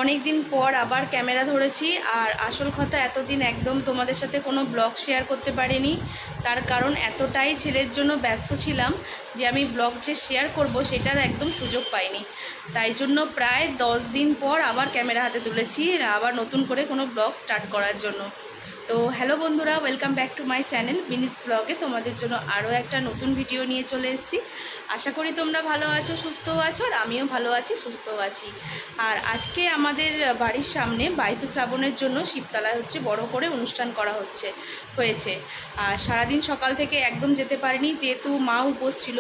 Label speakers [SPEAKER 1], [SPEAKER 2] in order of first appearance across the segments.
[SPEAKER 1] অনেক দিন পর আবার ক্যামেরা ধরেছি। আর আসল কথা, এতদিন একদম তোমাদের সাথে কোনো ব্লগ শেয়ার করতে পারিনি। তার কারণ এতটাই ছেলের জন্য ব্যস্ত ছিলাম যে আমি ব্লগ যে শেয়ার করব সেটার একদম সুযোগ পাইনি। তাই জন্য প্রায় 10 দিন পর আবার ক্যামেরা হাতে তুলেছি, আবার নতুন করে কোনো ব্লগ স্টার্ট করার জন্য। তো হ্যালো বন্ধুরা, welcome back to my channel minutes ব্লগে। তোমাদের জন্য আরও একটা নতুন ভিডিও নিয়ে চলে এসেছি। আশা করি তোমরা ভালো আছো, সুস্থও আছো, আর আমিও ভালো আছি, সুস্থও আছি। আর আজকে আমাদের বাড়ির সামনে 22শে শ্রাবণের জন্য শিবতলায় বড় করে অনুষ্ঠান করা হয়েছে। আর সারাদিন সকাল থেকে একদম যেতে পারিনি, যেহেতু মা উপোস ছিল।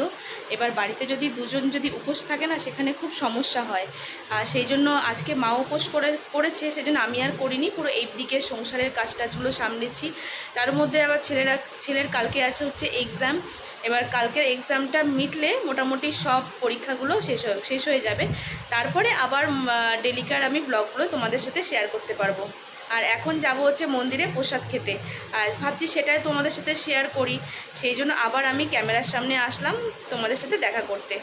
[SPEAKER 1] এবার বাড়িতে যদি দুজন উপোস থাকে না, সেখানে খুব সমস্যা হয়। আর সেই জন্য আজকে মা উপোস করেছে, সেজন্য আমি আর করিনি। পুরো এই দিকে সংসারের কাজ টাজগুলো সামলেছি। তার মধ্যে আবার ছেলের কালকে আছে এক্সাম। এবার কালকের এক্সামটা মিটলে মোটামুটি সব পরীক্ষাগুলো শেষ হয়ে যাবে। তারপরে আবার ডেলিকার আমি ব্লগগুলো তোমাদের সাথে শেয়ার করতে পারবো। আর এখন যাব মন্দিরে প্রসাদ খেতে। আর ভাবছি সেটাই তোমাদের সাথে শেয়ার করি। সেই জন্য আবার আমি ক্যামেরার সামনে আসলাম তোমাদের সাথে দেখা করতে।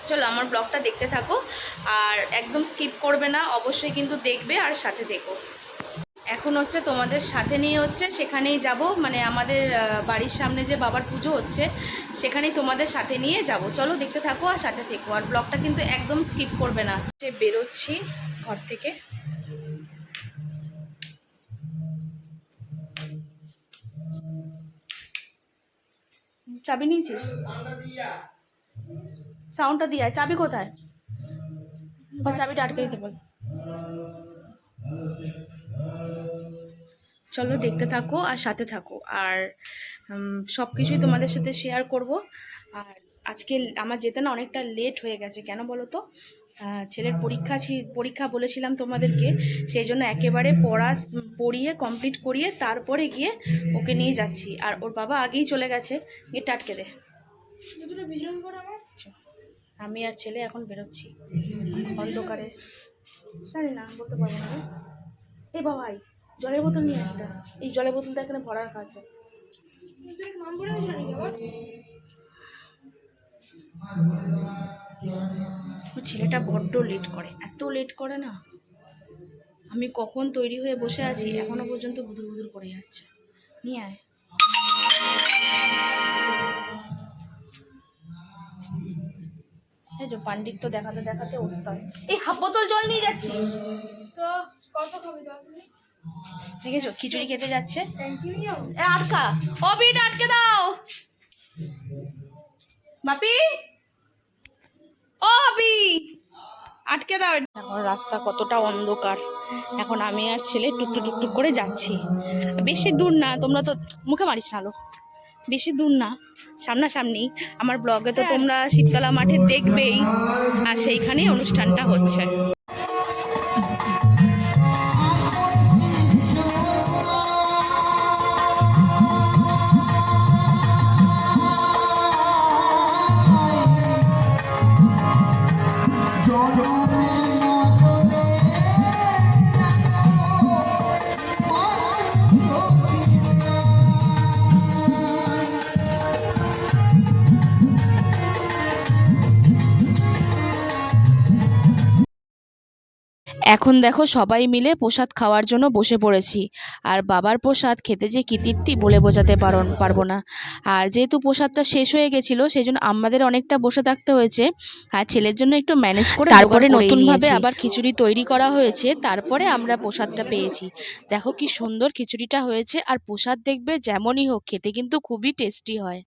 [SPEAKER 1] চলো আমার ব্লগটা দেখতে থাকো, আর একদম স্কিপ করবে না, অবশ্যই কিন্তু দেখবে আর সাথে থেকো। এখন তোমাদের সাথে নিয়ে সেখানেই যাব, মানে আমাদের বাড়ির সামনে যে বাবার পুজো হচ্ছে সেখানেই তোমাদের সাথে নিয়ে যাব। চলো দেখতে থাকো আর সাথে থেকো, আর ব্লগটা কিন্তু একদম স্কিপ করবে না। বেরোচ্ছি ঘর থেকে। চাবি নিয়েছিস? সাউন্ডটা দিয়ে আয়। চাবি কোথায়? বা চাবিটা আটকে দিতে বল। চলো দেখতে থাকো আর সাথে থাকো, আর সব কিছুই তোমাদের সাথে শেয়ার করব। আর আজকে আমার যেতে না অনেকটা লেট হয়ে গেছে। কেন বলো তো? ছেলের পরীক্ষা বলেছিলাম তোমাদেরকে, সেই জন্য একেবারে পড়িয়ে কমপ্লিট করিয়ে তারপরে গিয়ে ওকে নিয়ে যাচ্ছি। আর ওর বাবা আগেই চলে গেছে। গিয়ে টাটকে দে। আমি আর ছেলে এখন বেরোচ্ছি অন্ধকারে। জানি না, বলতে পারবো না। এই বাবাই জলের বোতল নিয়ে একটা, এই জলের বোতলটা এখানে ভরা রাখা আছে। ছেলেটা বড্ড লেট করে, এত লেট করে না। আমি কখন তৈরি হয়ে বসে আছি, এখনো পর্যন্ত বুদুর বুদুর করে যাচ্ছে। নিয়ে আয়। এই যে পান্ডিত তো দেখাতে দেখাতে ওস্তাদ। এই হাফ বোতল জল নিয়ে যাচ্ছিস তো? কত খাবে জল? দেখেছো খিচুড়ি খেতে যাচ্ছে। আটকা, অবিট আটকে দাও বাপি, ও অবি আটকে দাও। এখন রাস্তা কতটা অন্ধকার। এখন আমি আর ছেলে টুকটুক টুকটুক করে যাচ্ছি। বেশি দূর না, তোমরা তো মুখে মারিস না, বেশি দূর না, সামনাসামনি। আমার ব্লগে তো তোমরা শিবতলা মাঠে দেখবেই, আর সেইখানেই অনুষ্ঠানটা হচ্ছে। এখন দেখো সবাই মিলে প্রসাদ খাওয়ার জন্য বসে পড়েছি। আর বাবার প্রসাদ খেতে যে কি তৃপ্তি বলে বোঝাতে পারবো না। আর যেহেতু প্রসাদটা শেষ হয়ে গেছিলো, সেই জন্য আমাদের অনেকটা বসে থাকতে হয়েছে। আর ছেলের জন্য একটু ম্যানেজ করে তারপরে নতুনভাবে আবার খিচুড়ি তৈরি করা হয়েছে, তারপরে আমরা প্রসাদটা পেয়েছি। দেখো কি সুন্দর খিচুড়িটা হয়েছে। আর প্রসাদ দেখবে যেমনই হোক, খেতে কিন্তু খুবই টেস্টি হয়।